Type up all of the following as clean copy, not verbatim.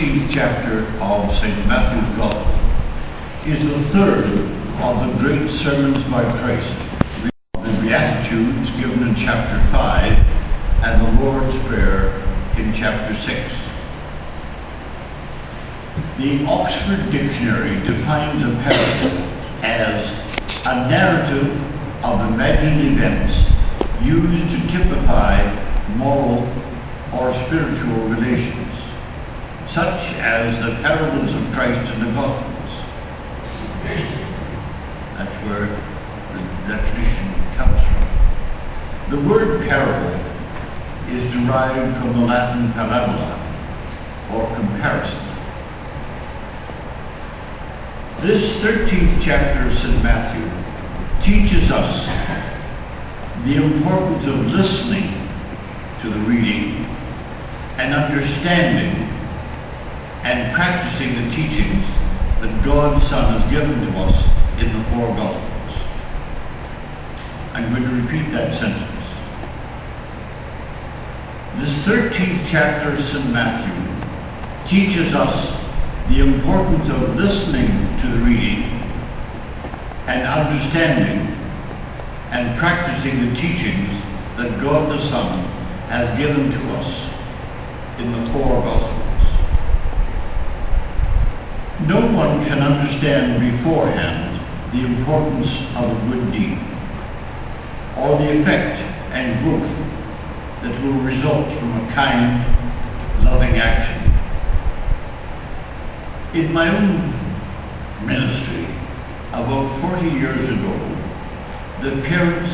13th chapter of St. Matthew's Gospel is the third of the great sermons by Christ. The Beatitudes given in chapter 5 and the Lord's Prayer in chapter 6. The Oxford Dictionary defines a parable as a narrative of imagined events used to typify moral or spiritual relations, such as the parables of Christ in the Gospels. That's where the definition comes from. The word parable is derived from the Latin parabola, or comparison. This 13th chapter of St. Matthew teaches us the importance of listening to the reading and understanding and practicing the teachings that God the Son has given to us in the four Gospels. I'm going to repeat that sentence. This 13th chapter of St. Matthew teaches us the importance of listening to the reading and understanding and practicing the teachings that God the Son has given to us in the four Gospels. No one can understand beforehand the importance of a good deed or the effect and growth that will result from a kind, loving action. In my own ministry, about 40 years ago, the parents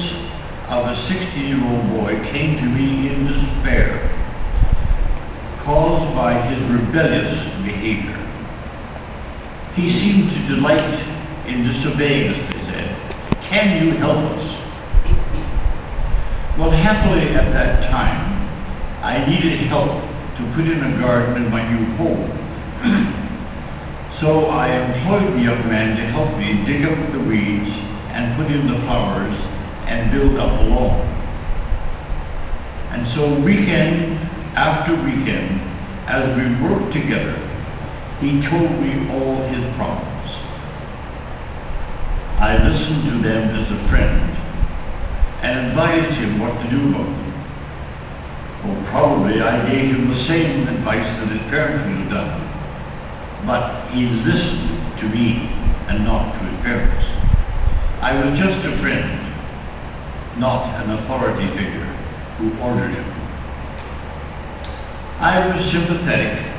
of a 16-year-old boy came to me in despair, caused by his rebellious behavior. He seemed to delight in disobeying us, they said. Can you help us? Well, happily at that time, I needed help to put in a garden in my new home. So I employed the young man to help me dig up the weeds and put in the flowers and build up a lawn. And so weekend after weekend, as we worked together, he told me all his problems. I listened to them as a friend and advised him what to do about them. Well, probably I gave him the same advice that his parents would have done, but he listened to me and not to his parents. I was just a friend, not an authority figure who ordered him. I was sympathetic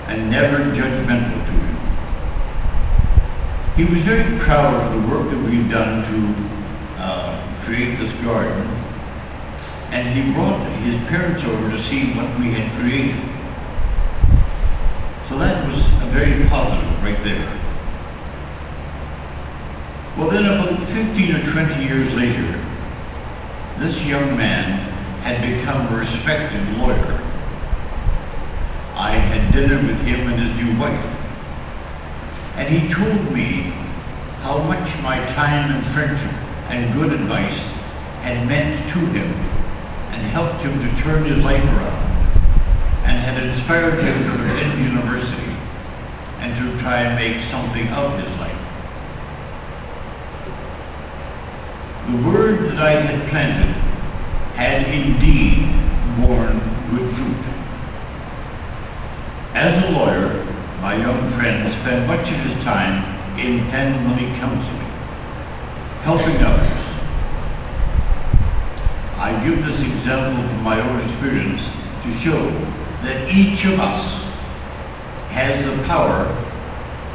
and never judgmental to him. He was very proud of the work that we'd done to create this garden, and he brought his parents over to see what we had created. So that was a very positive right there. Well, then about 15 or 20 years later, this young man had become a respected lawyer. I had dinner with him and his new wife, and he told me how much my time and friendship and good advice had meant to him and helped him to turn his life around and had inspired him to attend university and to try and make something of his life. The word that I had planted had indeed borne good fruit. As a lawyer, my young friend spent much of his time in family counseling, helping others. I give this example from my own experience to show that each of us has the power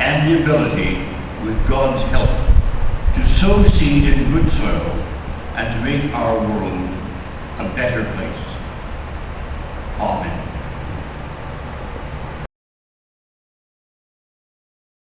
and the ability, with God's help, to sow seed in good soil and to make our world a better place. Amen.